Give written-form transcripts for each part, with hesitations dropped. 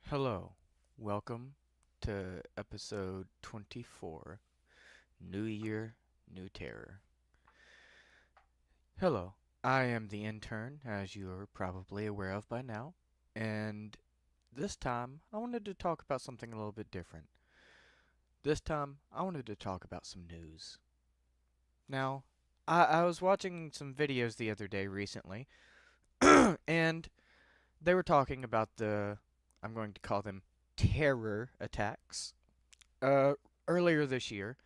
Hello, welcome to episode 24, New Year, New Terror. Hello, I am the intern, as you are probably aware of by now, and this time I wanted to talk about something a little bit different. This time I wanted to talk about some news. Now, I was watching some videos the other day recently, and they were talking about I'm going to call them terror attacks uh, earlier this year.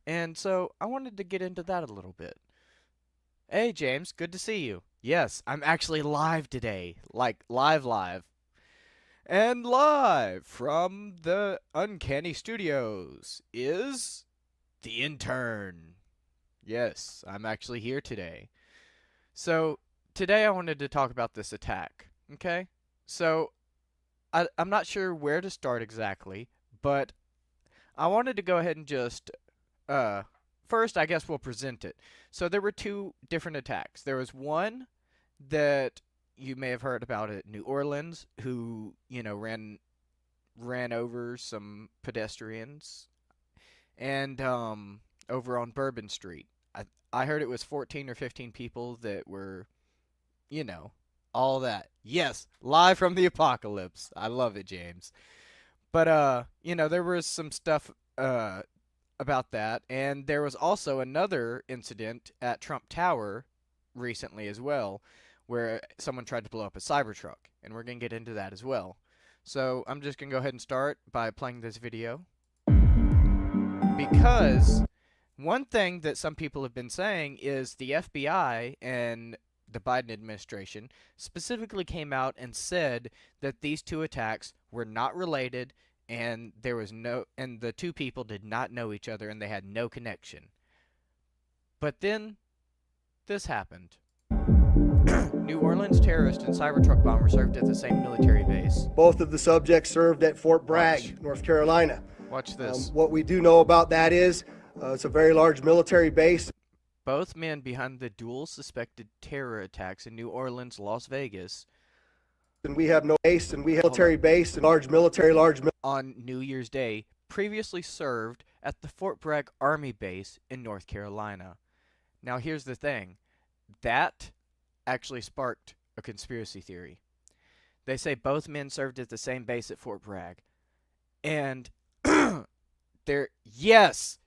And so I wanted to get into that a little bit. Hey, James, good to see you. Yes, I'm actually live today. Like, live. And live from the Uncanny Studios is the Intern. Yes, I'm actually here today. So, today I wanted to talk about this attack, okay? So, I'm not sure where to start exactly, but I wanted to go ahead and just Uh, first, I guess we'll present it. So there were two different attacks. There was one that you may have heard about at New Orleans, who ran over some pedestrians, and over on Bourbon Street. I heard it was 14 or 15 people that were, you know, all that. Yes, live from the apocalypse. I love it, James. But there was some stuff about that, and there was also another incident at Trump Tower recently as well, where someone tried to blow up a Cybertruck, and we're gonna get into that as well. So I'm just gonna go ahead and start by playing this video because one thing that some people have been saying is the FBI and the Biden administration specifically came out and said that these two attacks were not related and the two people did not know each other and they had no connection. But then this happened. New Orleans terrorist and Cybertruck bomber served at the same military base. Both of the subjects served at Fort Bragg, Watch. North Carolina. Watch this. What we do know about that is it's a very large military base. Both men behind the dual suspected terror attacks in New Orleans, Las Vegas, And we have no base, and we have military base and large on New Year's Day previously served at the Fort Bragg Army Base in North Carolina. Now here's the thing. That actually sparked a conspiracy theory. They say both men served at the same base at Fort Bragg. And yes,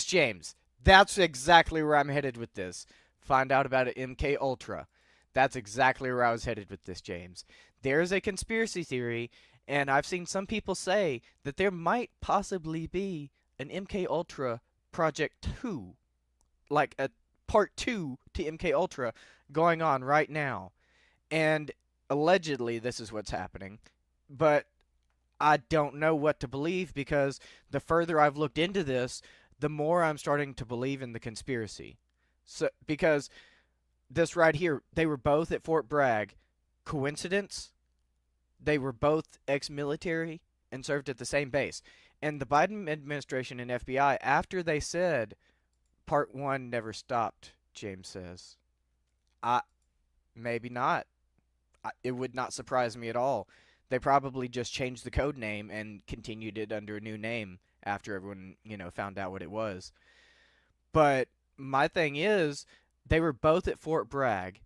James. That's exactly where I'm headed with this. Find out about it MK Ultra. That's exactly where I was headed with this, James. There's a conspiracy theory, and I've seen some people say that there might possibly be an MK Ultra Project 2, like a part 2 to MK Ultra going on right now. And allegedly this is what's happening. But I don't know what to believe because the further I've looked into this, the more I'm starting to believe in the conspiracy. So because this right here, they were both at Fort Bragg. Coincidence? They were both ex-military and served at the same base. And the Biden administration and FBI, after they said part 1 never stopped, James says, maybe not. It would not surprise me at all. They probably just changed the code name and continued it under a new name after everyone, found out what it was. But my thing is, they were both at Fort Bragg,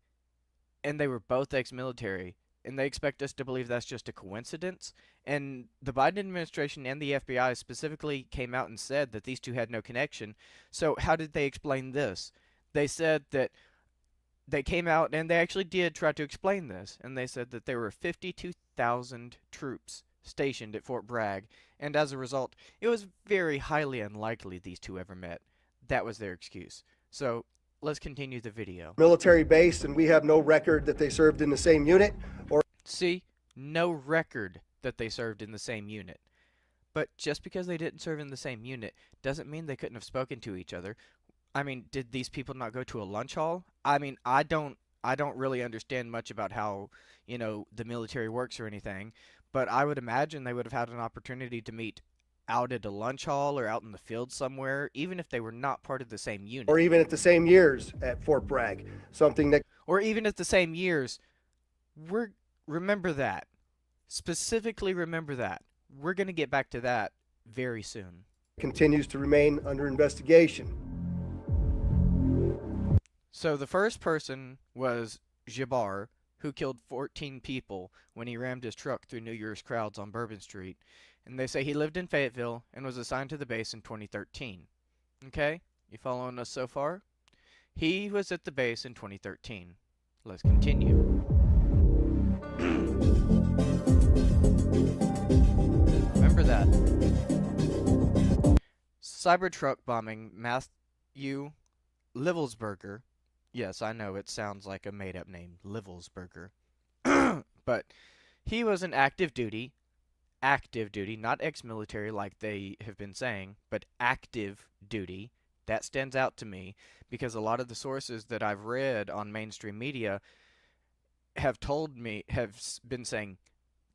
and they were both ex-military, and they expect us to believe that's just a coincidence. And the Biden administration and the FBI specifically came out and said that these two had no connection. So how did they explain this? They said that they came out, and they actually did try to explain this, and they said that there were 52,000 troops stationed at Fort Bragg, and as a result, it was very highly unlikely these two ever met. That was their excuse. So let's continue the video. Military base, and we have no record that they served in the same unit. See, no record that they served in the same unit. But just because they didn't serve in the same unit doesn't mean they couldn't have spoken to each other. I mean, did these people not go to a lunch hall? I mean, I don't really understand much about how, the military works or anything, but I would imagine they would have had an opportunity to meet out at a lunch hall or out in the field somewhere, even if they were not part of the same unit. Or even at the same years at Fort Bragg. Or even at the same years. Remember that. Specifically remember that. We're going to get back to that very soon. Continues to remain under investigation. So the first person was Jabbar, who killed 14 people when he rammed his truck through New Year's crowds on Bourbon Street. And they say he lived in Fayetteville and was assigned to the base in 2013. Okay? You following us so far? He was at the base in 2013. Let's continue. Remember that. Cybertruck bombing Matthew Livelsberger. Yes, I know it sounds like a made-up name, Livelsberger. But he was an active duty, not ex-military like they have been saying, but active duty. That stands out to me because a lot of the sources that I've read on mainstream media have been saying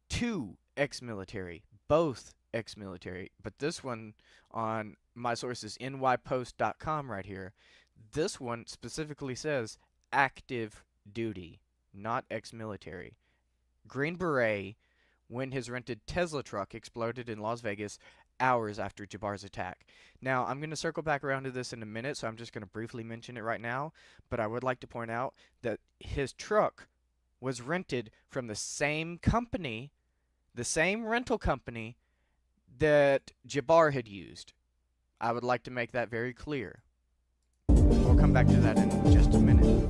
two ex-military, both ex-military. But this one on my sources, nypost.com right here, this one specifically says active duty, not ex-military. Green Beret when his rented Tesla truck exploded in Las Vegas hours after Jabbar's attack. Now, I'm going to circle back around to this in a minute, so I'm just going to briefly mention it right now, but I would like to point out that his truck was rented from the same company, the same rental company that Jabbar had used. I would like to make that very clear. We'll come back to that in just a minute.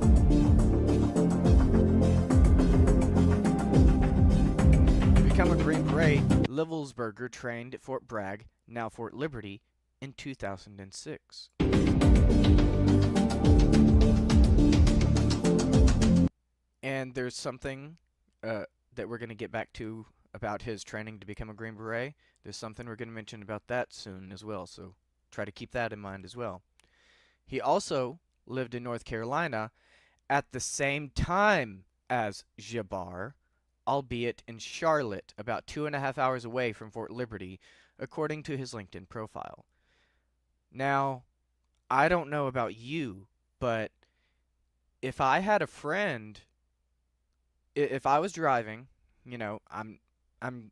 Become a Green Beret, Livelsberger trained at Fort Bragg, now Fort Liberty, in 2006. And there's something that we're going to get back to about his training to become a Green Beret. There's something we're going to mention about that soon as well, so try to keep that in mind as well. He also lived in North Carolina at the same time as Jabbar, albeit in Charlotte, about 2.5 hours away from Fort Liberty, according to his LinkedIn profile. Now, I don't know about you, but if I had a friend, if I was driving, you know, I'm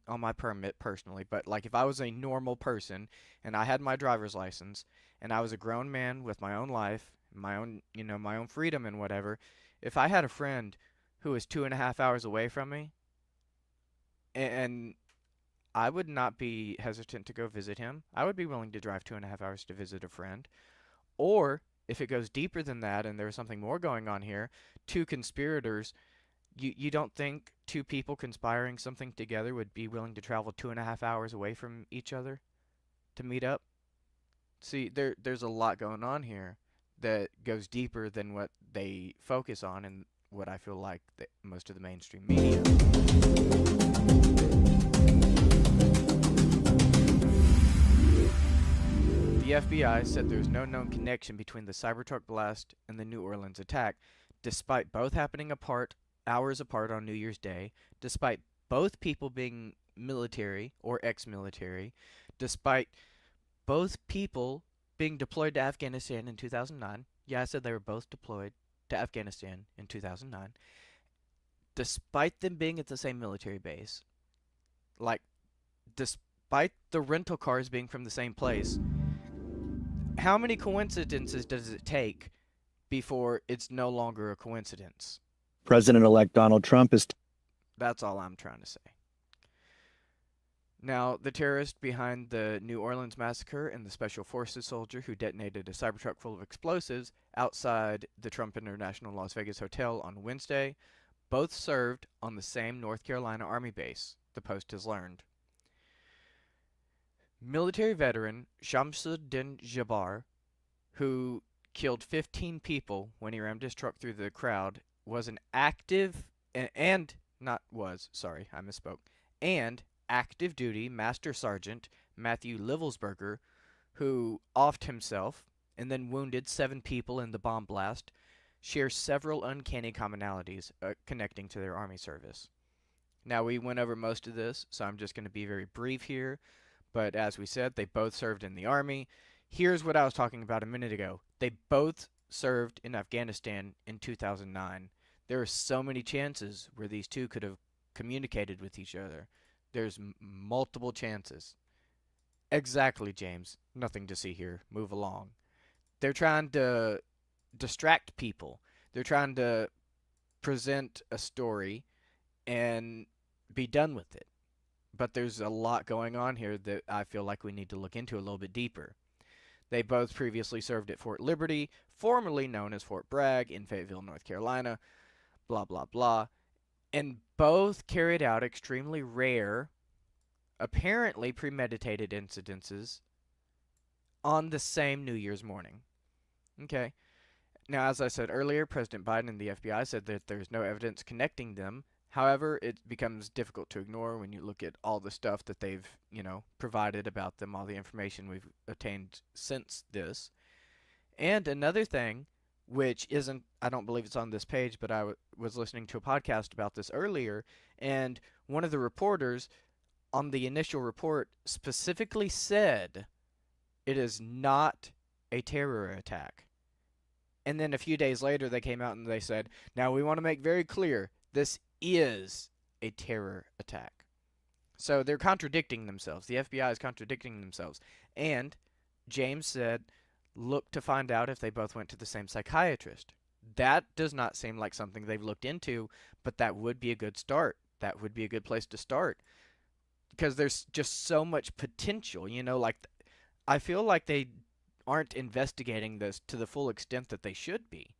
on my permit personally, but like if I was a normal person and I had my driver's license and I was a grown man with my own life, my own, my own freedom and whatever, if I had a friend who was 2.5 hours away from me, and I would not be hesitant to go visit him. I would be willing to drive 2.5 hours to visit a friend. Or if it goes deeper than that and there's something more going on here, two conspirators, you don't think two people conspiring something together would be willing to travel 2.5 hours away from each other to meet up? See, there's a lot going on here that goes deeper than what they focus on and what I feel like most of the mainstream media. The FBI said there's no known connection between the Cybertruck blast and the New Orleans attack, despite both happening hours apart on New Year's Day, despite both people being military or ex-military, despite both people being deployed to Afghanistan in 2009. Yeah, I said they were both deployed to Afghanistan in 2009. Despite them being at the same military base, like, despite the rental cars being from the same place, how many coincidences does it take before it's no longer a coincidence? President-elect Donald Trump is... That's all I'm trying to say. Now, the terrorist behind the New Orleans massacre and the Special Forces soldier who detonated a Cybertruck full of explosives outside the Trump International Las Vegas Hotel on Wednesday both served on the same North Carolina Army base, the Post has learned. Military veteran Shamsuddin Jabbar, who killed 15 people when he rammed his truck through the crowd, was an active and active duty Master Sergeant Matthew Livelsberger, who offed himself and then wounded 7 people in the bomb blast, share several uncanny commonalities connecting to their Army service. Now, we went over most of this, so I'm just going to be very brief here. But as we said, they both served in the Army. Here's what I was talking about a minute ago. They both served in Afghanistan in 2009. There are so many chances where these two could have communicated with each other. There's multiple chances. Exactly, James. Nothing to see here. Move along. They're trying to distract people. They're trying to present a story and be done with it. But there's a lot going on here that I feel like we need to look into a little bit deeper. They both previously served at Fort Liberty, formerly known as Fort Bragg, in Fayetteville, North Carolina, blah, blah, blah. And both carried out extremely rare, apparently premeditated incidences on the same New Year's morning. Okay. Now, as I said earlier, President Biden and the FBI said that there's no evidence connecting them. However, it becomes difficult to ignore when you look at all the stuff that they've, provided about them, all the information we've obtained since this. And another thing, which isn't, I don't believe it's on this page, but I was listening to a podcast about this earlier, and one of the reporters on the initial report specifically said it is not a terror attack. And then a few days later, they came out and they said, now we want to make very clear, this is a terror attack. So they're contradicting themselves. The FBI is contradicting themselves. And James said, look to find out if they both went to the same psychiatrist. That does not seem like something they've looked into, but that would be a good start. That would be a good place to start. Because there's just so much potential, I feel like they aren't investigating this to the full extent that they should be.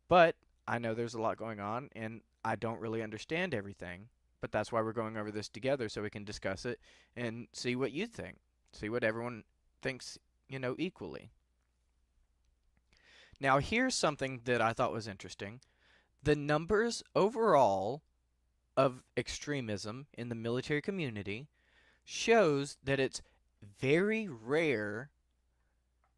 But I know there's a lot going on, and I don't really understand everything. But that's why we're going over this together, so we can discuss it and see what you think. See what everyone thinks, equally. Now, here's something that I thought was interesting. The numbers overall of extremism in the military community shows that it's very rare.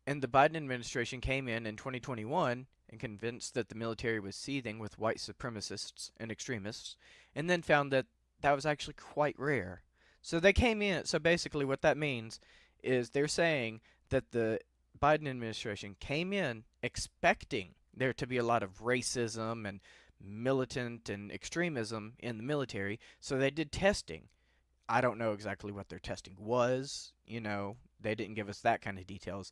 And the Biden administration came in 2021 and convinced that the military was seething with white supremacists and extremists, and then found that that was actually quite rare. So they came in, so basically what that means is they're saying that the Biden administration came in expecting there to be a lot of racism and militant and extremism in the military, so they did testing. I don't know exactly what their testing was, they didn't give us that kind of details.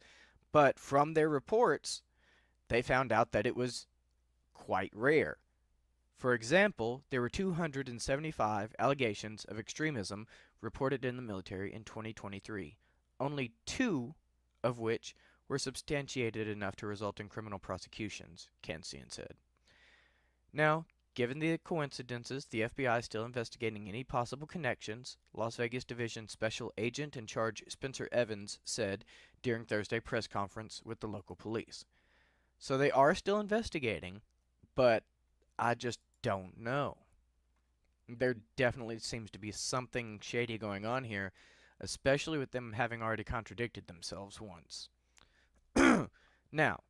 But from their reports, they found out that it was quite rare. For example, there were 275 allegations of extremism reported in the military in 2023, only 2 of which were substantiated enough to result in criminal prosecutions, Kansian said. Now, given the coincidences, the FBI is still investigating any possible connections, Las Vegas Division Special Agent in Charge Spencer Evans said during Thursday press conference with the local police. So they are still investigating, but I just don't know. There definitely seems to be something shady going on here, especially with them having already contradicted themselves once. Now,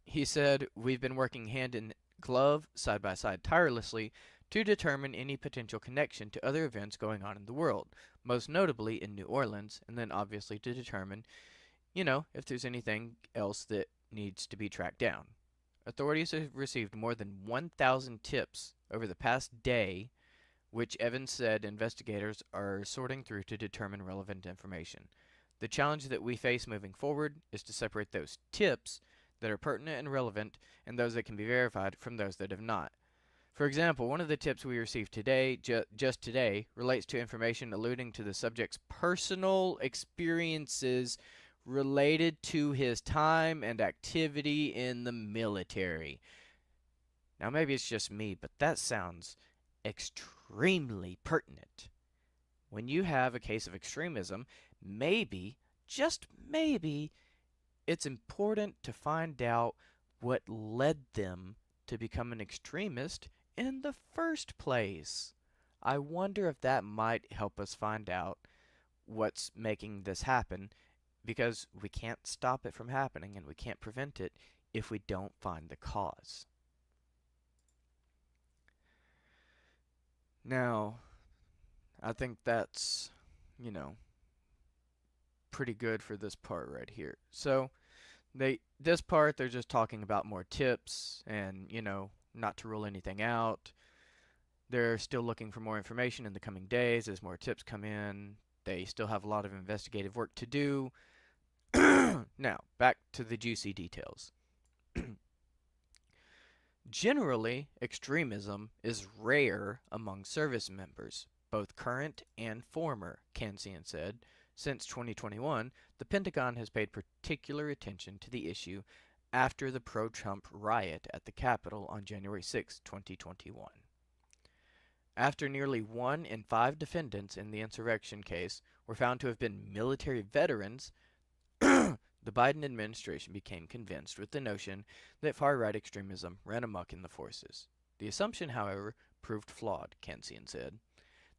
he said, we've been working hand in glove, side by side, tirelessly to determine any potential connection to other events going on in the world, most notably in New Orleans, and then obviously to determine, if there's anything else that needs to be tracked down. Authorities have received more than 1,000 tips over the past day, which Evans said investigators are sorting through to determine relevant information. The challenge that we face moving forward is to separate those tips that are pertinent and relevant and those that can be verified from those that have not. For example, one of the tips we received today, just today, relates to information alluding to the subject's personal experiences related to his time and activity in the military. Now, maybe it's just me, but that sounds extremely pertinent. When you have a case of extremism, maybe, just maybe, it's important to find out what led them to become an extremist in the first place. I wonder if that might help us find out what's making this happen, because we can't stop it from happening and we can't prevent it if we don't find the cause. Now, I think that's, pretty good for this part right here. So, this part, they're just talking about more tips and, not to rule anything out. They're still looking for more information in the coming days as more tips come in. They still have a lot of investigative work to do. Now, back to the juicy details. Generally, extremism is rare among service members, both current and former, Kansian said. Since 2021, the Pentagon has paid particular attention to the issue after the pro-Trump riot at the Capitol on January 6, 2021. After nearly 1 in 5 defendants in the insurrection case were found to have been military veterans, the Biden administration became convinced with the notion that far-right extremism ran amok in the forces. The assumption, however, proved flawed, Kansian said.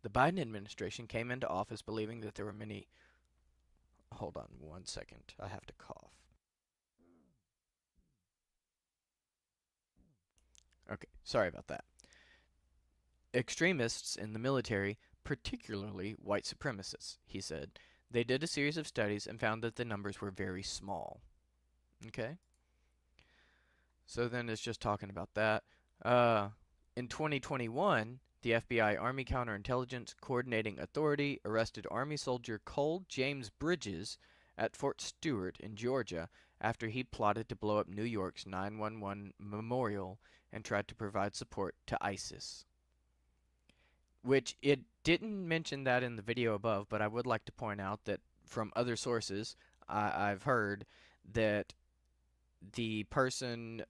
The Biden administration came into office believing that there were many... Hold on 1 second. I have to cough. Okay, sorry about that. Extremists in the military, particularly white supremacists, he said. They did a series of studies and found that the numbers were very small. Okay? So then it's just talking about that. In 2021, the FBI Army Counterintelligence Coordinating Authority arrested Army soldier Cole James Bridges at Fort Stewart in Georgia after he plotted to blow up New York's 9/11 memorial and tried to provide support to ISIS. Which, it didn't mention that in the video above, but I would like to point out that from other sources, I've heard that the person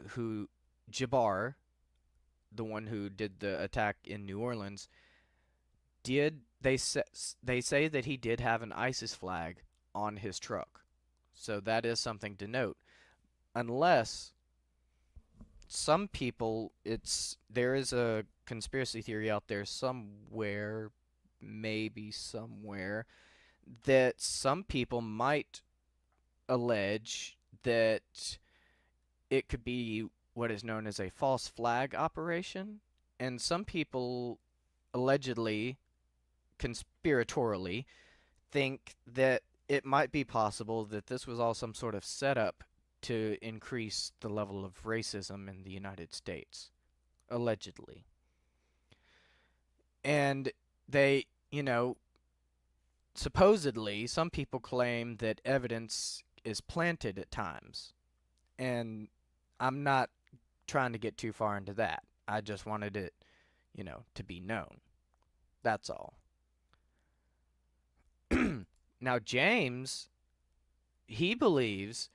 who, Jabbar, the one who did the attack in New Orleans, they say that he did have an ISIS flag on his truck. So that is something to note. Unless some people, there is a conspiracy theory out there somewhere, maybe somewhere, that some people might allege that it could be what is known as a false flag operation, and some people allegedly, conspiratorially, think that it might be possible that this was all some sort of setup to increase the level of racism in the United States. Allegedly. And they, supposedly, some people claim that evidence is planted at times. And I'm not trying to get too far into that. I just wanted it, to be known. That's all. Now, James, he believes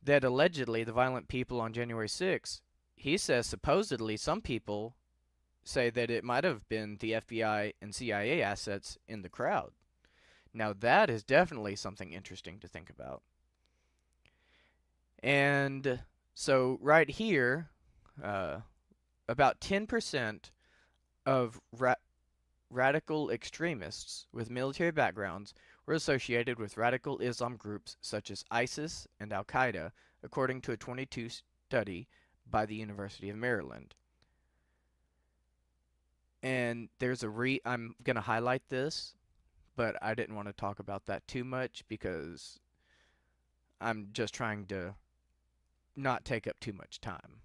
that allegedly the violent people on January 6th, he says supposedly some people say that it might have been the FBI and CIA assets in the crowd. Now that is definitely something interesting to think about. And so right here, about 10% of radical extremists with military backgrounds were associated with radical Islam groups such as ISIS and Al-Qaeda, according to a 2022 study by the University of Maryland. And there's I'm going to highlight this, but I didn't want to talk about that too much because I'm just trying to not take up too much time.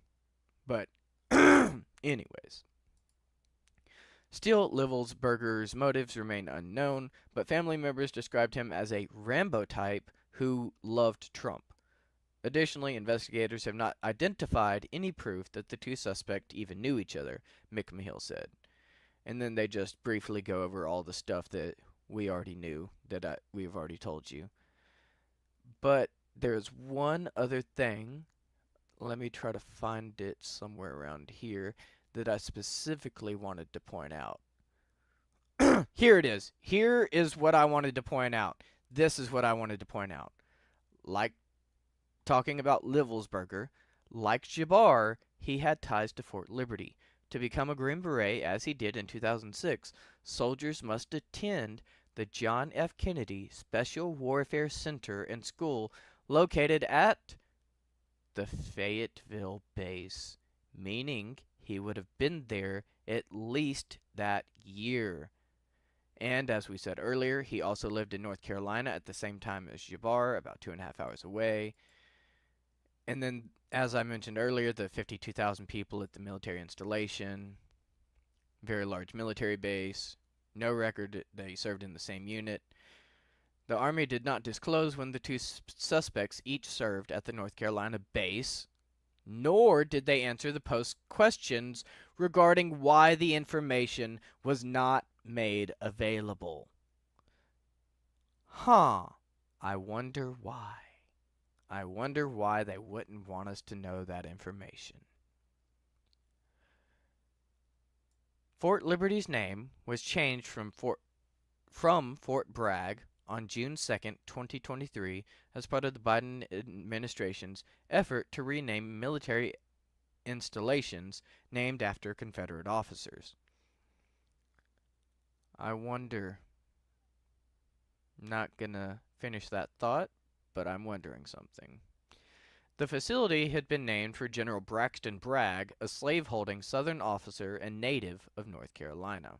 But anyways. Still, Livelsberger's motives remain unknown, but family members described him as a Rambo type who loved Trump. Additionally, investigators have not identified any proof that the two suspects even knew each other, McMahill said. And then they just briefly go over all the stuff that we already knew, that we've already told you. But there's one other thing, let me try to find it somewhere around here, that I specifically wanted to point out. Here it is. Here is what I wanted to point out. This is what I wanted to point out. Like talking about Livelsberger, like Jabbar, he had ties to Fort Liberty. To become a Green Beret, as he did in 2006, soldiers must attend the John F. Kennedy Special Warfare Center and School located at the Fayetteville base, meaning he would have been there at least that year. And as we said earlier, he also lived in North Carolina at the same time as Jabbar, about 2.5 hours away. And then, as I mentioned earlier, the 52,000 people at the military installation. very large military base, no record that he served in the same unit. The Army did not disclose when the two suspects each served at the North Carolina base, nor did they answer the Post's questions regarding why the information was not made available. I wonder why. I wonder why they wouldn't want us to know that information. Fort Liberty's name was changed from Fort Bragg on June 2nd, 2023, as part of the Biden administration's effort to rename military installations named after Confederate officers. I wonder. Not gonna finish that thought, but I'm wondering something. The facility had been named for General Braxton Bragg, a slave-holding Southern officer and native of North Carolina.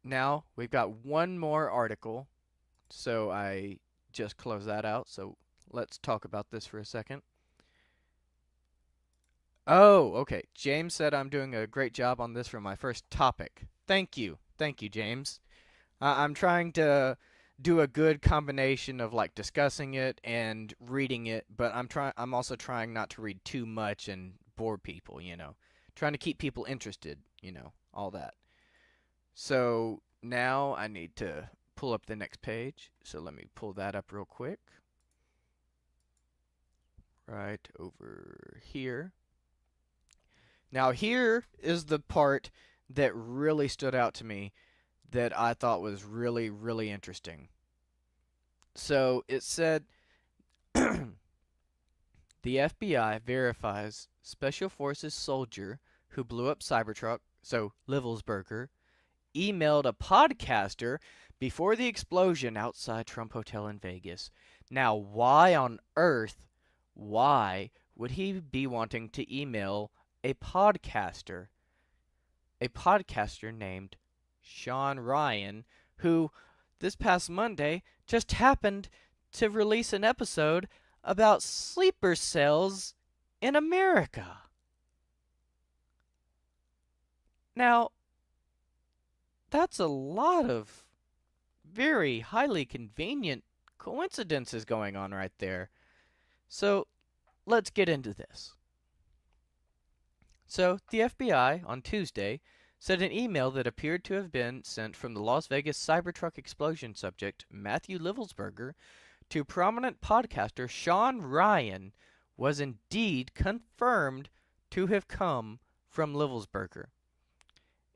Now, we've got one more article, so I just closed that out, so let's talk about this for a second. Oh, okay. James said I'm doing a great job on this for my first topic. Thank you. Thank you, James. I'm trying to do a good combination of like discussing it and reading it, but I'm also trying not to read too much and bore people, Trying to keep people interested, all that. So now I need to pull up the next page. So let me pull that up real quick. Right over here. Now here is the part that really stood out to me that I thought was really, really interesting. So it said the FBI verifies Special Forces soldier who blew up Cybertruck, so Livelsberger, emailed a podcaster before the explosion outside Trump Hotel in Vegas. Now, why on earth, why would he be wanting to email a podcaster? A podcaster named Sean Ryan, who this past Monday just happened to release an episode about sleeper cells in America. Now, that's a lot of very highly convenient coincidences going on right there. So, let's get into this. So, the FBI on Tuesday said an email that appeared to have been sent from the Las Vegas Cybertruck explosion subject Matthew Livelsberger to prominent podcaster Sean Ryan was indeed confirmed to have come from Livelsberger.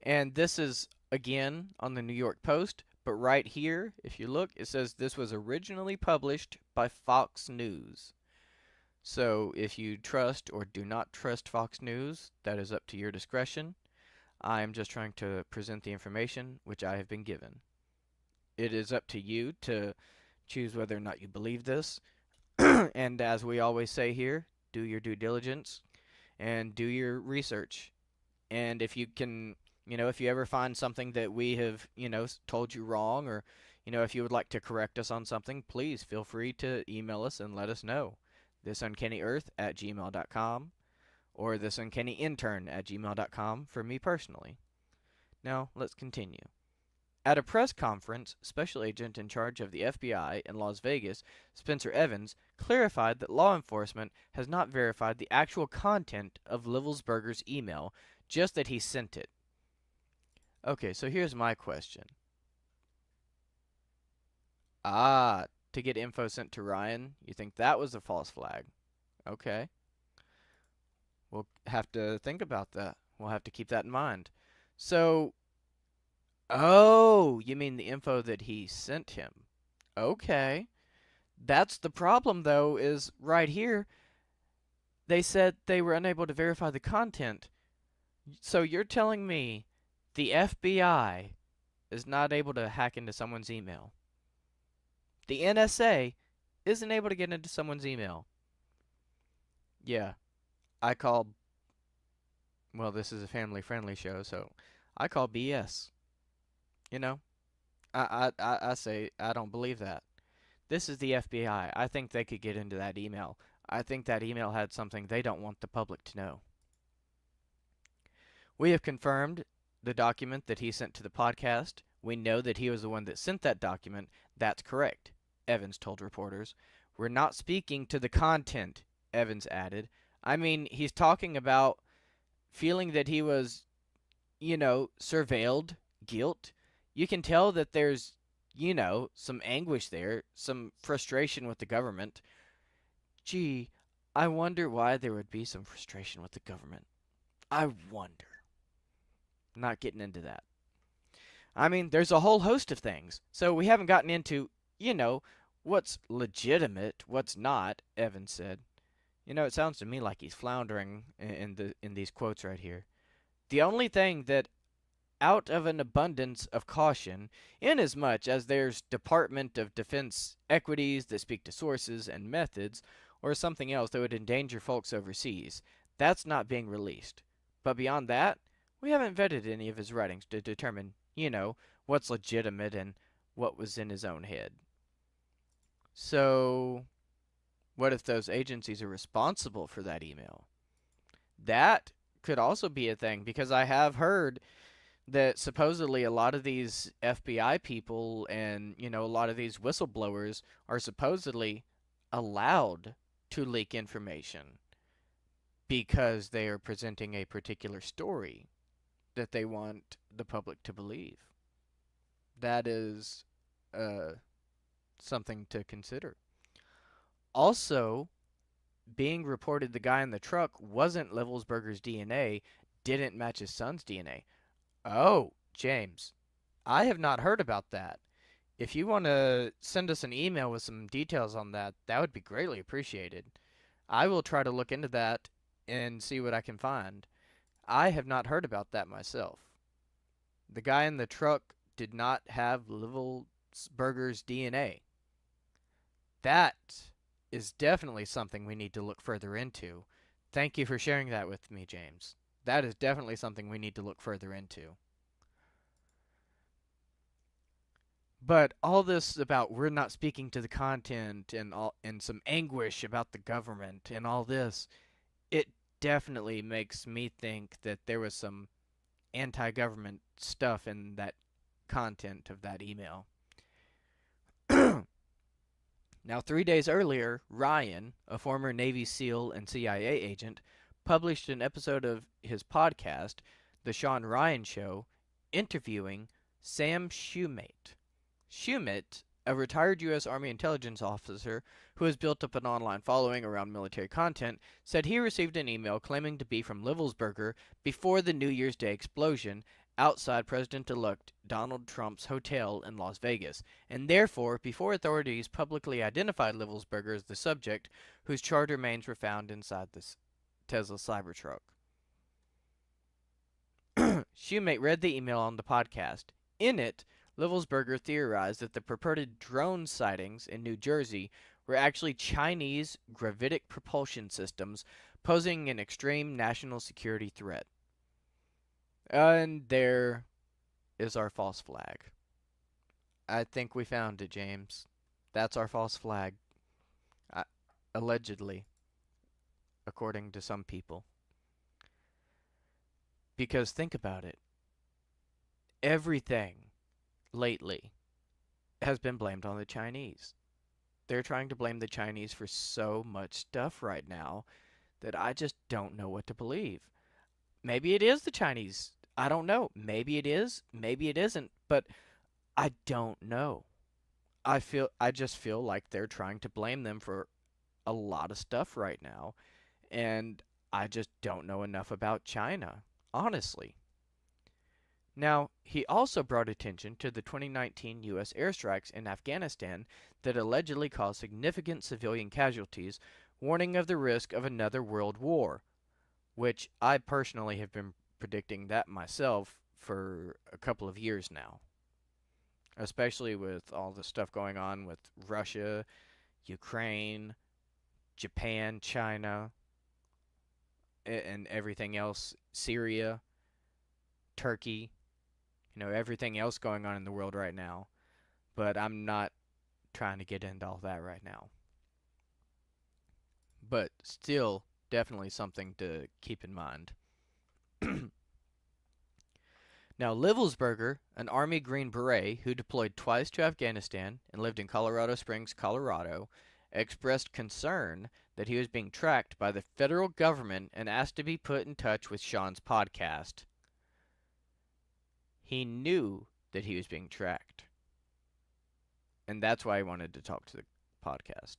And this is, again, on the New York Post, but right here, if you look, it says this was originally published by Fox News. So if you trust or do not trust Fox News, that is up to your discretion. I am just trying to present the information which I have been given. It is up to you to choose whether or not you believe this. And as we always say here, do your due diligence and do your research. And if you can, if you ever find something that we have, told you wrong, or, if you would like to correct us on something, please feel free to email us and let us know. thisuncannieearth@gmail.com or thisuncannyintern@gmail.com for me personally. Now, let's continue. At a press conference, Special Agent in charge of the FBI in Las Vegas, Spencer Evans, clarified that law enforcement has not verified the actual content of Livelsberger's email, just that he sent it. Okay, so here's my question. To get info sent to Ryan, you think that was a false flag? Okay. We'll have to think about that. We'll have to keep that in mind. So, you mean the info that he sent him? Okay. That's the problem, though, is right here. They said they were unable to verify the content. So you're telling me the FBI is not able to hack into someone's email? The NSA isn't able to get into someone's email? Yeah. This is a family-friendly show, so I call BS. I say I don't believe that. This is the FBI. I think they could get into that email. I think that email had something they don't want the public to know. We have confirmed the document that he sent to the podcast. We know that he was the one that sent that document. That's correct, Evans told reporters. We're not speaking to the content, Evans added. I mean, he's talking about feeling that he was, surveilled, guilt. You can tell that there's, some anguish there, some frustration with the government. Gee, I wonder why there would be some frustration with the government. I wonder. Not getting into that. I mean, there's a whole host of things. So we haven't gotten into, what's legitimate, what's not, Evans said. It sounds to me like he's floundering in these quotes right here. The only thing that out of an abundance of caution, inasmuch as there's Department of Defense equities that speak to sources and methods, or something else that would endanger folks overseas, that's not being released. But beyond that, we haven't vetted any of his writings to determine, what's legitimate and what was in his own head. So, what if those agencies are responsible for that email? That could also be a thing, because I have heard that supposedly a lot of these FBI people and, a lot of these whistleblowers are supposedly allowed to leak information because they are presenting a particular story that they want the public to believe. That is something to consider. Also, being reported the guy in the truck wasn't Levelsberger's DNA, didn't match his son's DNA. Oh, James, I have not heard about that. If you want to send us an email with some details on that, that would be greatly appreciated. I will try to look into that and see what I can find. I have not heard about that myself. The guy in the truck did not have Levelsberger's DNA. That is definitely something we need to look further into. Thank you for sharing that with me, James. That is definitely something we need to look further into. But all this about we're not speaking to the content and some anguish about the government and all this, it definitely makes me think that there was some anti-government stuff in that content of that email. Now, 3 days earlier, Ryan, a former Navy SEAL and CIA agent, published an episode of his podcast, The Sean Ryan Show, interviewing Sam Shumate. Shumate, a retired U.S. Army intelligence officer who has built up an online following around military content, said he received an email claiming to be from Levelsberger before the New Year's Day explosion outside President-elect Donald Trump's hotel in Las Vegas, and therefore before authorities publicly identified Levelsberger as the subject whose charred remains were found inside the Tesla Cybertruck. Shumate read the email on the podcast. In it, Levelsberger theorized that the purported drone sightings in New Jersey were actually Chinese gravitic propulsion systems posing an extreme national security threat. And there is our false flag. I think we found it, James. That's our false flag. Allegedly, according to some people. Because think about it. Everything lately has been blamed on the Chinese. They're trying to blame the Chinese for so much stuff right now that I just don't know what to believe. Maybe it is the Chinese. I don't know. Maybe it is. Maybe it isn't. But I don't know. I just feel like they're trying to blame them for a lot of stuff right now. And I just don't know enough about China, honestly. Now, he also brought attention to the 2019 U.S. airstrikes in Afghanistan that allegedly caused significant civilian casualties, warning of the risk of another world war, which I personally have been predicting that myself for a couple of years now, especially with all the stuff going on with Russia, Ukraine, Japan, China, and everything else, Syria, Turkey, everything else going on in the world right now. But I'm not trying to get into all that right now. But still, definitely something to keep in mind. Now, Livelsberger, an Army Green Beret who deployed twice to Afghanistan and lived in Colorado Springs, Colorado, expressed concern that he was being tracked by the federal government and asked to be put in touch with Sean's podcast. He knew that he was being tracked. And that's why he wanted to talk to the podcast.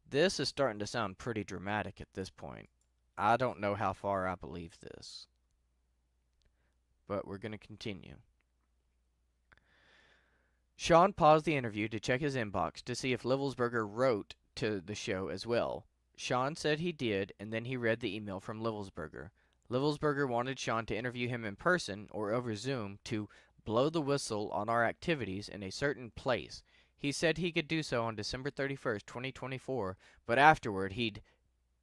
This is starting to sound pretty dramatic at this point. I don't know how far I believe this. But we're going to continue. Sean paused the interview to check his inbox to see if Livelsberger wrote to the show as well. Sean said he did, and then he read the email from Livelsberger. Livelsberger wanted Sean to interview him in person or over Zoom to blow the whistle on our activities in a certain place. He said he could do so on December 31st, 2024, but afterward he'd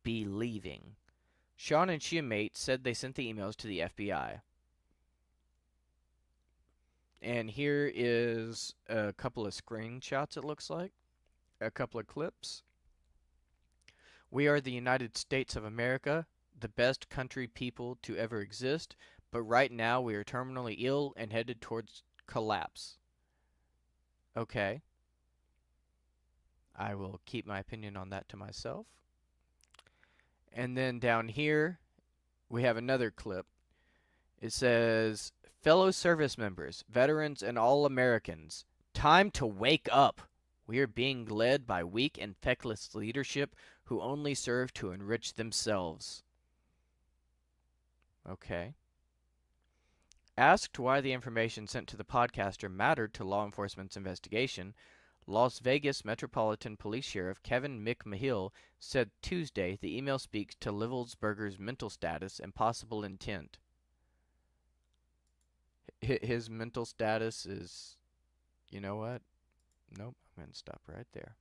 be leaving. Sean and Shumate said they sent the emails to the FBI. And here is a couple of screenshots, it looks like. A couple of clips. We are the United States of America, the best country people to ever exist, but right now we are terminally ill and headed towards collapse. Okay. I will keep my opinion on that to myself. And then down here, we have another clip. It says, fellow service members, veterans, and all Americans, time to wake up. We are being led by weak and feckless leadership who only serve to enrich themselves. Okay. Asked why the information sent to the podcaster mattered to law enforcement's investigation, Las Vegas Metropolitan Police Sheriff Kevin McMahill said Tuesday the email speaks to Livelsberger's mental status and possible intent. His mental status is, you know what? Nope, I'm going to stop right there.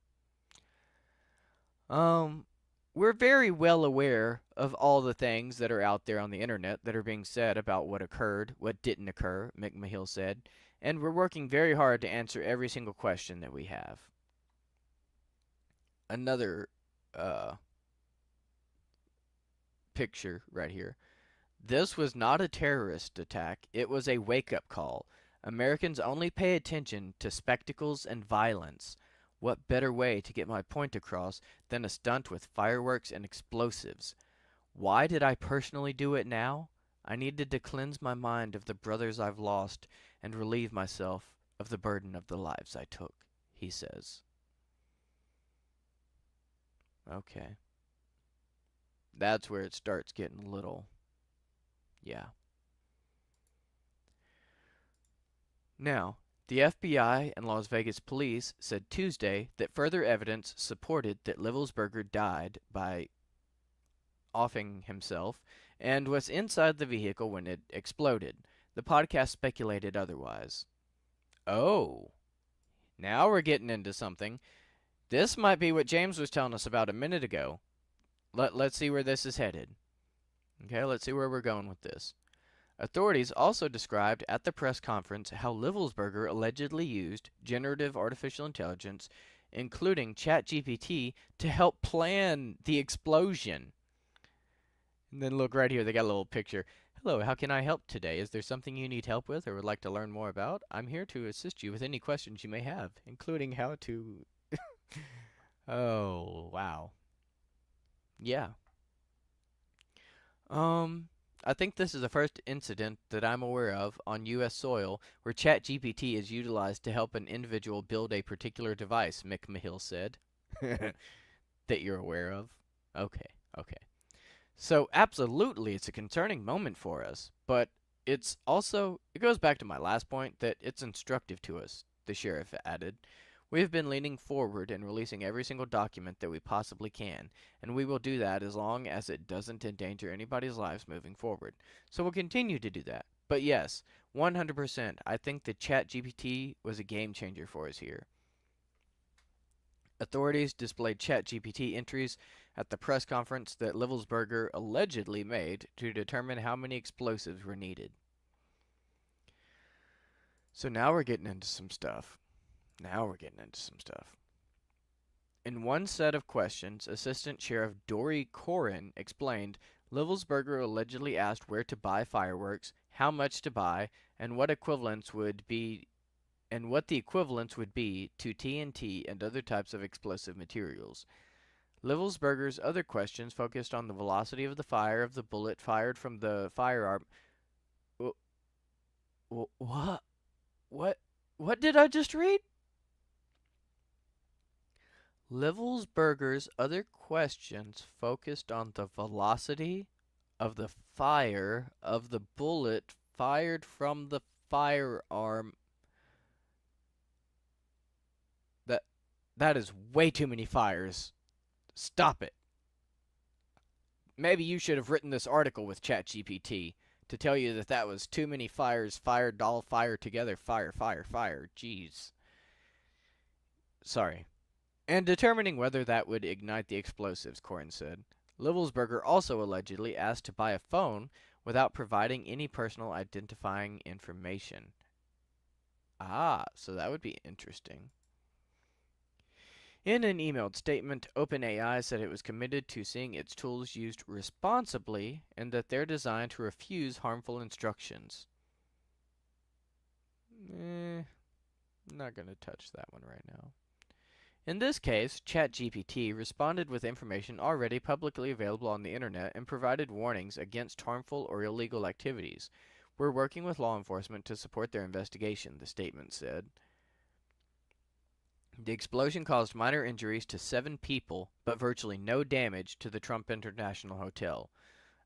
We're very well aware of all the things that are out there on the internet that are being said about what occurred, what didn't occur, McMahill said, and we're working very hard to answer every single question that we have. Another picture right here. This was not a terrorist attack, it was a wake-up call. Americans only pay attention to spectacles and violence. What better way to get my point across than a stunt with fireworks and explosives? Why did I personally do it now? I needed to cleanse my mind of the brothers I've lost and relieve myself of the burden of the lives I took, he says. Okay. That's where it starts getting a little... yeah. Now, the FBI and Las Vegas police said Tuesday that further evidence supported that Livelsberger died by offing himself and was inside the vehicle when it exploded. The podcast speculated otherwise. Oh, now we're getting into something. This might be what James was telling us about a minute ago. Let's see where this is headed. Okay, let's see where we're going with this. Authorities also described at the press conference how Livelsberger allegedly used generative artificial intelligence, including ChatGPT, to help plan the explosion. And then look right here, they got a little picture. Hello, how can I help today? Is there something you need help with or would like to learn more about? I'm here to assist you with any questions you may have, including how to... Oh, wow. Yeah. I think this is the first incident that I'm aware of on U.S. soil where ChatGPT is utilized to help an individual build a particular device, McMahill said. That you're aware of? Okay. So, absolutely, it's a concerning moment for us, but it's also, it goes back to my last point, that it's instructive to us, the sheriff added. We have been leaning forward and releasing every single document that we possibly can, and we will do that as long as it doesn't endanger anybody's lives moving forward. So we'll continue to do that. But yes, 100%, I think that ChatGPT was a game changer for us here. Authorities displayed ChatGPT entries at the press conference that Livelsberger allegedly made to determine how many explosives were needed. So now we're getting into some stuff. In one set of questions, Assistant Sheriff Dory Corin explained Livelsberger allegedly asked where to buy fireworks, how much to buy, and what the equivalents would be to TNT and other types of explosive materials. Livelsberger's other questions focused on the velocity of the fire of the bullet fired from the firearm. What? What? What did I just read? Livelsberger's other questions focused on the velocity of the fire of the bullet fired from the firearm. That is way too many fires. Stop it. Maybe you should have written this article with ChatGPT to tell you that that was too many fires fired all fire together. Fire, fire, fire. Jeez. Sorry. And determining whether that would ignite the explosives, Corin said. Livelsberger also allegedly asked to buy a phone without providing any personal identifying information. Ah, so that would be interesting. In an emailed statement, OpenAI said it was committed to seeing its tools used responsibly and that they're designed to refuse harmful instructions. Not going to touch that one right now. In this case, ChatGPT responded with information already publicly available on the internet and provided warnings against harmful or illegal activities. We're working with law enforcement to support their investigation, the statement said. The explosion caused minor injuries to 7 people, but virtually no damage to the Trump International Hotel.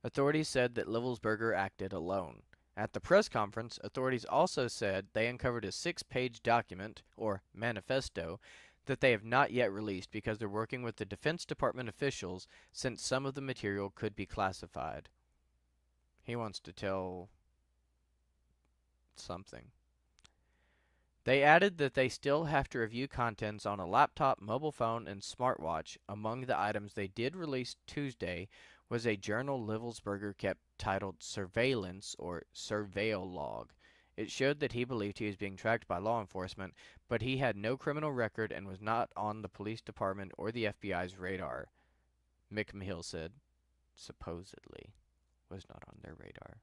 Authorities said that Livelsberger acted alone. At the press conference, authorities also said they uncovered a 6-page document, or manifesto, that they have not yet released because they're working with the Defense Department officials since some of the material could be classified. He wants to tell something. They added that they still have to review contents on a laptop, mobile phone, and smartwatch. Among the items they did release Tuesday was a journal Livelsberger kept titled Surveillance or Surveil Log. It showed that he believed he was being tracked by law enforcement, but he had no criminal record and was not on the police department or the FBI's radar. McMahill said, supposedly, was not on their radar.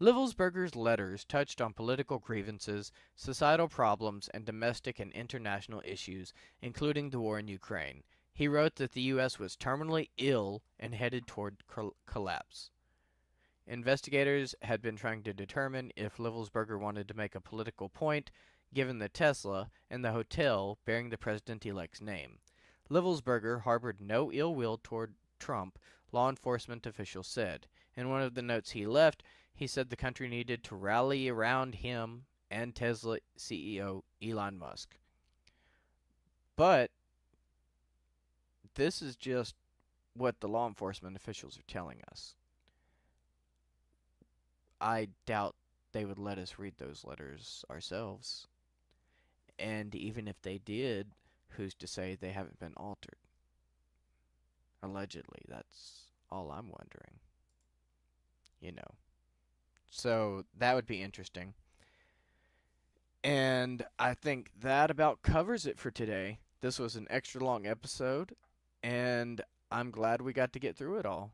Livelsberger's letters touched on political grievances, societal problems, and domestic and international issues, including the war in Ukraine. He wrote that the U.S. was terminally ill and headed toward collapse. Investigators had been trying to determine if Livelsberger wanted to make a political point, given the Tesla and the hotel bearing the president-elect's name. Livelsberger harbored no ill will toward Trump, law enforcement officials said. In one of the notes he left, he said the country needed to rally around him and Tesla CEO Elon Musk. But this is just what the law enforcement officials are telling us. I doubt they would let us read those letters ourselves. And even if they did, who's to say they haven't been altered? Allegedly, that's all I'm wondering. You know. So that would be interesting. And I think that about covers it for today. This was an extra long episode, and I'm glad we got to get through it all.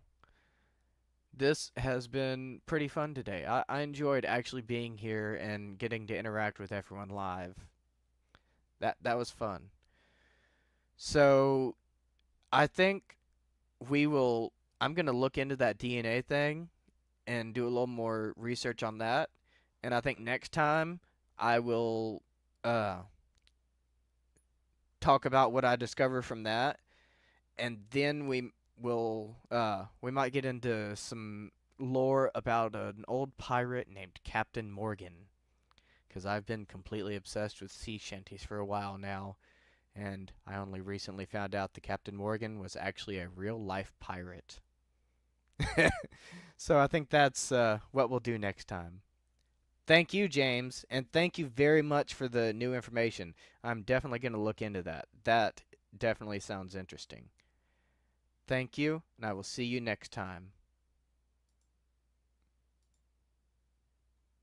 This has been pretty fun today. I enjoyed actually being here and getting to interact with everyone live. That was fun. So I think I'm going to look into that DNA thing and do a little more research on that. And I think next time I will talk about what I discover from that. And then we might get into some lore about an old pirate named Captain Morgan. Because I've been completely obsessed with sea shanties for a while now. And I only recently found out that Captain Morgan was actually a real-life pirate. So I think that's what we'll do next time. Thank you, James, and thank you very much for the new information. I'm definitely going to look into that. That definitely sounds interesting. Thank you, and I will see you next time.